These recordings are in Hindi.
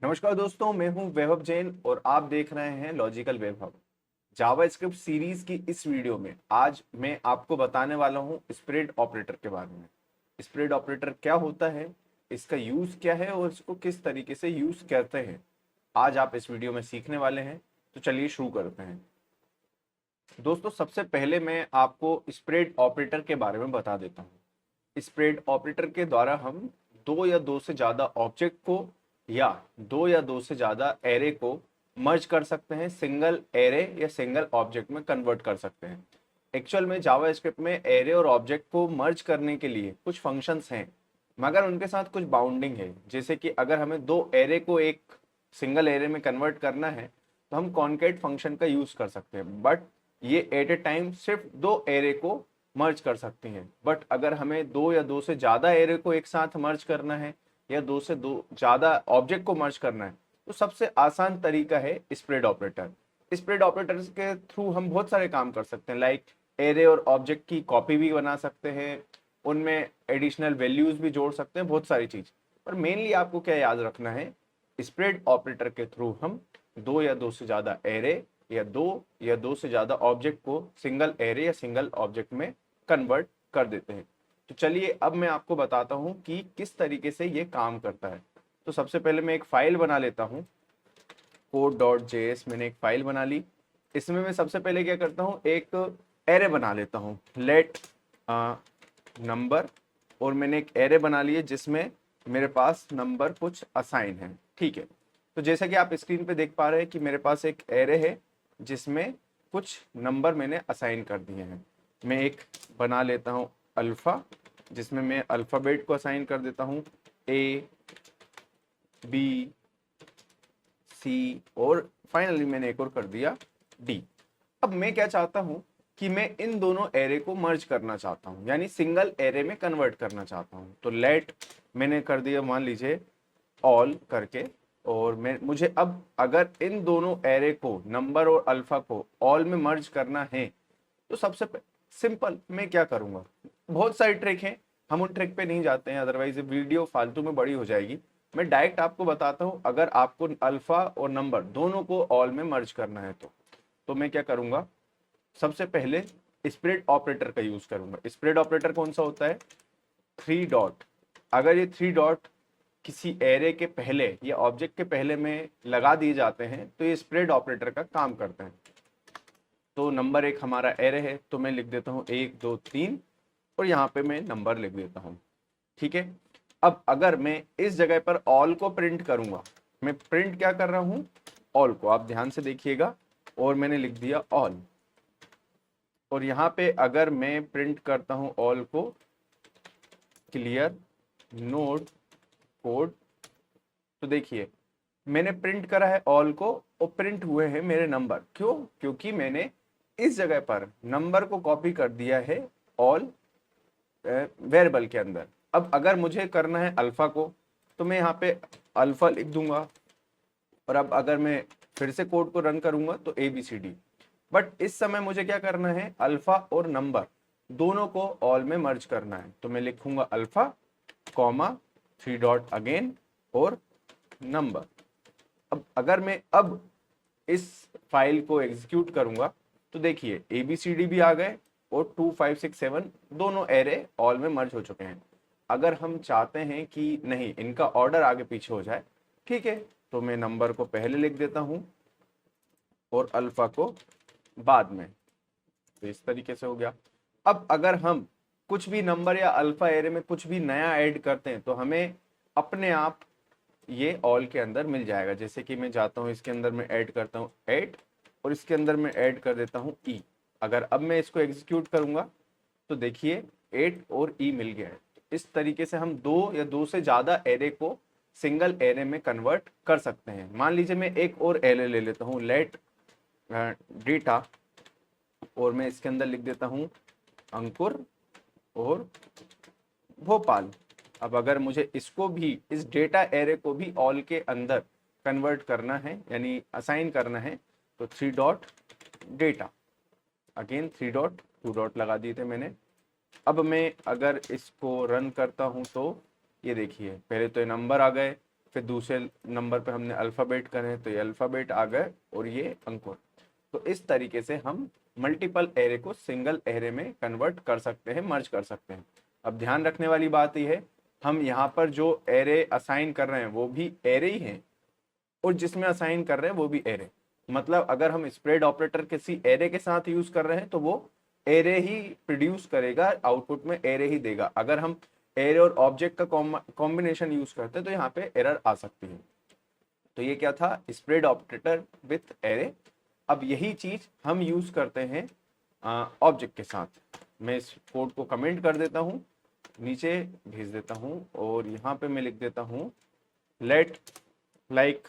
नमस्कार दोस्तों, मैं हूं वैभव जैन और आप देख रहे हैं लॉजिकल वैभव। जावास्क्रिप्ट सीरीज की इस वीडियो में आज मैं आपको बताने वाला हूं स्प्रेड ऑपरेटर के बारे में। स्प्रेड ऑपरेटर क्या होता है, इसका यूज क्या है और इसको किस तरीके से यूज करते हैं, आज आप इस वीडियो में सीखने वाले हैं। तो चलिए शुरू करते हैं। दोस्तों, सबसे पहले मैं आपको स्प्रेड ऑपरेटर के बारे में बता देता हूँ। स्प्रेड ऑपरेटर के द्वारा हम दो या दो से ज्यादा ऑब्जेक्ट को या दो या दो से ज्यादा एरे को मर्ज कर सकते हैं, सिंगल एरे या सिंगल ऑब्जेक्ट में कन्वर्ट कर सकते हैं। एक्चुअल में जावास्क्रिप्ट में एरे और ऑब्जेक्ट को मर्ज करने के लिए कुछ फंक्शंस हैं, मगर उनके साथ कुछ बाउंडिंग है। जैसे कि अगर हमें दो एरे को एक सिंगल एरे में कन्वर्ट करना है तो हम कॉन्केट फंक्शन का यूज कर सकते हैं, बट ये एट ए टाइम सिर्फ दो एरे को मर्ज कर सकती हैं। बट अगर हमें दो या दो से ज्यादा एरे को एक साथ मर्ज करना है या दो से दो ज्यादा ऑब्जेक्ट को मर्ज करना है तो सबसे आसान तरीका है स्प्रेड ऑपरेटर। स्प्रेड ऑपरेटर के थ्रू हम बहुत सारे काम कर सकते हैं, लाइक एरे और ऑब्जेक्ट की कॉपी भी बना सकते हैं, उनमें एडिशनल वैल्यूज भी जोड़ सकते हैं, बहुत सारी चीज। पर मेनली आपको क्या याद रखना है, स्प्रेड ऑपरेटर के थ्रू हम दो या दो से ज्यादा एरे या दो से ज्यादा ऑब्जेक्ट को सिंगल एरे या सिंगल ऑब्जेक्ट में कन्वर्ट कर देते हैं। तो चलिए अब मैं आपको बताता हूं कि किस तरीके से ये काम करता है। तो सबसे पहले मैं एक फाइल बना लेता हूं, code.js। मैंने एक फाइल बना ली। इसमें मैं सबसे पहले क्या करता हूं, एक एरे बना लेता हूं, लेट नंबर। और मैंने एक एरे बना ली है जिसमें मेरे पास नंबर कुछ असाइन है। ठीक है, तो जैसा कि आप स्क्रीन पे देख पा रहे हैं कि मेरे पास एक एरे है जिसमें कुछ नंबर मैंने असाइन कर दिए हैं। मैं एक बना लेता हूं अल्फा, जिसमें मैं अल्फाबेट को असाइन कर देता हूं ए बी सी, और फाइनली मैंने एक और कर दिया डी। अब मैं क्या चाहता हूं कि मैं इन दोनों एरे को मर्ज करना चाहता हूं, यानी सिंगल एरे में कन्वर्ट करना चाहता हूं। तो लेट मैंने कर दिया, मान लीजिए ऑल करके। और मैं मुझे अब अगर इन दोनों एरे को, नंबर और अल्फा को ऑल में मर्ज करना है तो सबसे सिंपल मैं क्या करूंगा, बहुत सारी ट्रिक हैं, हम उन ट्रिक पे नहीं जाते हैं, अदरवाइज वीडियो फालतू में बड़ी हो जाएगी। मैं डायरेक्ट आपको बताता हूं, अगर आपको अल्फा और नंबर दोनों को ऑल में मर्ज करना है तो मैं क्या करूंगा, सबसे पहले स्प्रेड ऑपरेटर का यूज करूंगा। स्प्रेड ऑपरेटर कौन सा होता है, थ्री डॉट। अगर ये थ्री डॉट किसी एरे के पहले या ऑब्जेक्ट के पहले में लगा दिए जाते हैं तो ये स्प्रेड ऑपरेटर का काम करते हैं। तो नंबर एक हमारा एरे है, तो मैं लिख देता हूँ एक दो तीन, और यहाँ पे मैं नंबर लिख देता हूँ। ठीक है, अब अगर मैं इस जगह पर ऑल को प्रिंट करूंगा, मैं प्रिंट क्या कर रहा हूं, ऑल को, आप ध्यान से देखिएगा, और मैंने लिख दिया ऑल। और यहाँ पे अगर मैं प्रिंट करता हूं ऑल को, क्लियर नोड कोड, तो देखिए मैंने प्रिंट करा है ऑल को और प्रिंट हुए हैं मेरे नंबर। क्यों? क्योंकि मैंने इस जगह पर नंबर को कॉपी कर दिया है ऑल वेरिएबल के अंदर। अब अगर मुझे करना है अल्फा को तो मैं यहाँ पे अल्फा लिख दूंगा, और अब अगर मैं फिर से कोड को रन करूंगा तो A B C D. But इस समय मुझे क्या करना है, अल्फा और नंबर दोनों को ऑल में मर्ज करना है। तो मैं लिखूंगा alpha comma three dot again और नंबर। अब अगर मैं अब इस फाइल को एग्जीक्यूट करूंगा तो देखिए ए बी सी डी भी आ गए और 2 5 6 7 दोनों एरे ऑल में मर्ज हो चुके हैं। अगर हम चाहते हैं कि नहीं, इनका ऑर्डर आगे पीछे हो जाए, ठीक है, तो मैं नंबर को पहले लिख देता हूं और अल्फा को बाद में। तो इस तरीके से हो गया। अब अगर हम कुछ भी नंबर या अल्फा एरे में कुछ भी नया ऐड करते हैं तो हमें अपने आप ये ऑल के अंदर मिल जाएगा। जैसे कि मैं जाता हूं, इसके अंदर मैं ऐड करता हूं 8 और इसके अंदर मैं ऐड कर देता हूं ई। अगर अब मैं इसको एग्जीक्यूट करूंगा तो देखिए 8 और ई मिल गया है। इस तरीके से हम दो या दो से ज्यादा एरे को सिंगल एरे में कन्वर्ट कर सकते हैं। मान लीजिए मैं एक और एरे ले लेता हूं, लेट डेटा, और मैं इसके अंदर लिख देता हूं अंकुर और भोपाल। अब अगर मुझे इसको भी, इस डेटा एरे को भी ऑल के अंदर कन्वर्ट करना है, यानी असाइन करना है, तो three dot data, again three dot, to dot लगा दिए थे मैंने। अब मैं अगर इसको रन करता हूं तो ये देखिए पहले तो ये नंबर आ गए, फिर दूसरे नंबर पे हमने अल्फ़ाबेट करें तो ये अल्फ़ाबेट आ गए और ये अंकुर। तो इस तरीके से हम मल्टीपल एरे को सिंगल एरे में कन्वर्ट कर सकते हैं, मर्ज कर सकते हैं। अब ध्यान रखने वाली बात यह है, हम यहाँ पर जो एरे असाइन कर रहे हैं वो भी एरे ही हैं और जिसमें असाइन कर रहे हैं वो भी एरे। मतलब अगर हम स्प्रेड ऑपरेटर किसी एरे के साथ यूज कर रहे हैं तो वो एरे ही प्रोड्यूस करेगा, आउटपुट में एरे ही देगा। अगर हम एरे और ऑब्जेक्ट का कॉम्बिनेशन यूज करते हैं तो यहाँ पे एरर आ सकती है। तो ये क्या था, स्प्रेड ऑपरेटर विथ एरे। अब यही चीज हम यूज करते हैं ऑब्जेक्ट के साथ। मैं इस कोड को कमेंट कर देता हूँ, नीचे भेज देता हूँ और यहाँ पे मैं लिख देता हूँ लेट लाइक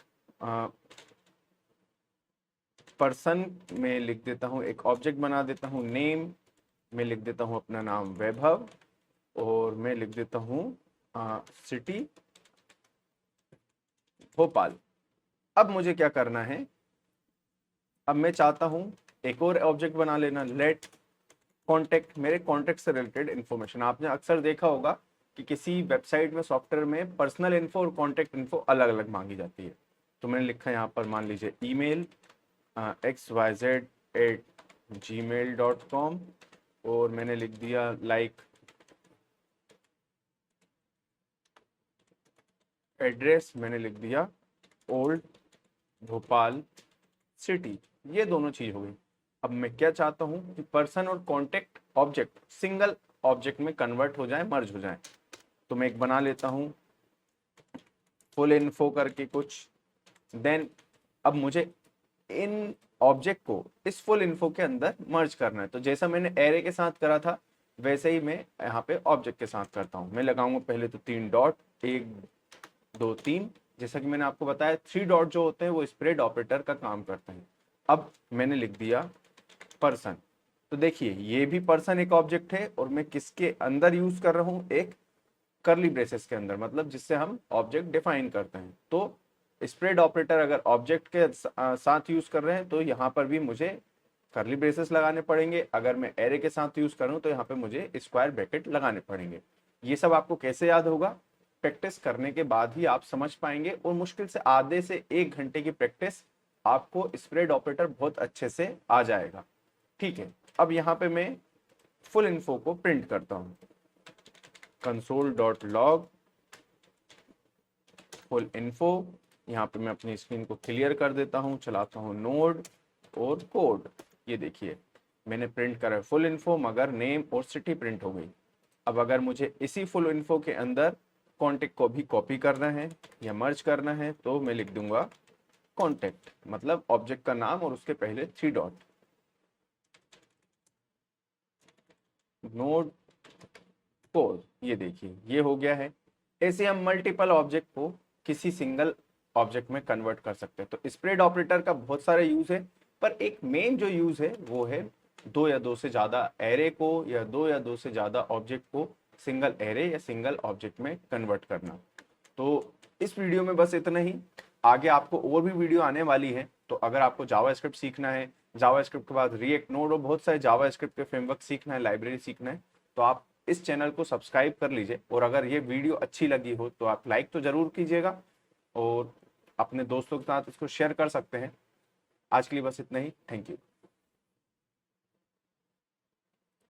पर्सन में लिख देता हूँ, एक ऑब्जेक्ट बना देता हूँ, नेम में लिख देता हूँ अपना नाम वैभव और मैं लिख देता हूँ सिटी भोपाल। अब मुझे क्या करना है, अब मैं चाहता हूँ एक और ऑब्जेक्ट बना लेना, लेट कॉन्टेक्ट, मेरे कॉन्टेक्ट से रिलेटेड इन्फॉर्मेशन। आपने अक्सर देखा होगा कि किसी वेबसाइट में, सॉफ्टवेयर में पर्सनल इन्फो और कॉन्टेक्ट इन्फो अलग अलग मांगी जाती है। तो मैंने लिखा यहाँ पर, मान लीजिए ईमेल xyz@gmail.com और मैंने लिख दिया लाइक एड्रेस, मैंने लिख दिया ओल्ड भोपाल सिटी। ये दोनों चीज हो गई। अब मैं क्या चाहता हूं कि पर्सन और कॉन्टेक्ट ऑब्जेक्ट सिंगल ऑब्जेक्ट में कन्वर्ट हो जाए, मर्ज हो जाए। तो मैं एक बना लेता हूं फुल इन्फो करके कुछ। देन अब मुझे इन ऑब्जेक्ट को इस फुल इन्फो के अंदर मर्ज करना है। तो जैसा मैंने एरे के साथ करा था वैसे ही मैं यहाँ पे ऑब्जेक्ट के साथ करता हूँ। मैं लगाऊंगा पहले तो 3 डॉट, 1 2 3। जैसा कि मैंने आपको बताया 3 डॉट जो होते हैं वो स्प्रेड ऑपरेटर का काम करते हैं। अब मैंने लिख दिया पर्सन। तो देखिए ये भी पर्सन एक ऑब्जेक्ट है और मैं किसके अंदर यूज कर रहा हूँ, एक करली ब्रेसेस के अंदर, मतलब जिससे हम ऑब्जेक्ट डिफाइन करते हैं। तो स्प्रेड ऑपरेटर अगर ऑब्जेक्ट के साथ यूज कर रहे हैं तो यहाँ पर भी मुझे करली ब्रेसेस लगाने पड़ेंगे। अगर मैं एरे के साथ यूज करूँ तो यहाँ पे मुझे स्क्वायर ब्रैकेट लगाने पड़ेंगे। ये सब आपको कैसे याद होगा, प्रैक्टिस करने के बाद ही आप समझ पाएंगे और मुश्किल से आधे से 1 घंटे की प्रैक्टिस आपको स्प्रेड ऑपरेटर बहुत अच्छे से आ जाएगा। ठीक है, अब यहाँ पे मैं फुल इन्फो को प्रिंट करता हूँ, console.log फुल इन्फो। यहाँ पे मैं अपनी स्क्रीन को क्लियर कर देता हूँ, चलाता हूँ नोड और कोड। ये देखिए मैंने प्रिंट करा फुल इन्फो, मगर नेम और सिटी प्रिंट हो गई। अब अगर मुझे इसी फुल इन्फो के अंदर कॉन्टेक्ट को भी कॉपी करना है या मर्ज करना है तो मैं लिख दूंगा कॉन्टेक्ट, मतलब ऑब्जेक्ट का नाम और उसके पहले 3 डॉट, नोड कोड। ये देखिए ये हो गया है। ऐसे हम मल्टीपल ऑब्जेक्ट को किसी सिंगल ऑब्जेक्ट में कन्वर्ट कर सकते हैं। तो स्प्रेड ऑपरेटर का बहुत सारे यूज है, पर एक मेन जो यूज है वो है 2 या 2 से ज्यादा एरे को या 2 या 2 से ज्यादा ऑब्जेक्ट को सिंगल एरे या सिंगल ऑब्जेक्ट में कन्वर्ट करना। तो इस वीडियो में बस इतना ही। आगे आपको और भी वीडियो आने वाली है। तो अगर आपको जावास्क्रिप्ट सीखना है, जावास्क्रिप्ट के बाद रिएक्ट, नोड और बहुत सारे जावास्क्रिप्ट के फ्रेमवर्क सीखना है, लाइब्रेरी सीखना है, तो आप इस चैनल को सब्सक्राइब कर लीजिए। और अगर ये वीडियो अच्छी लगी हो तो आप लाइक तो जरूर कीजिएगा और अपने दोस्तों के साथ इसको शेयर कर सकते हैं। आज के लिए बस इतना ही। Thank you.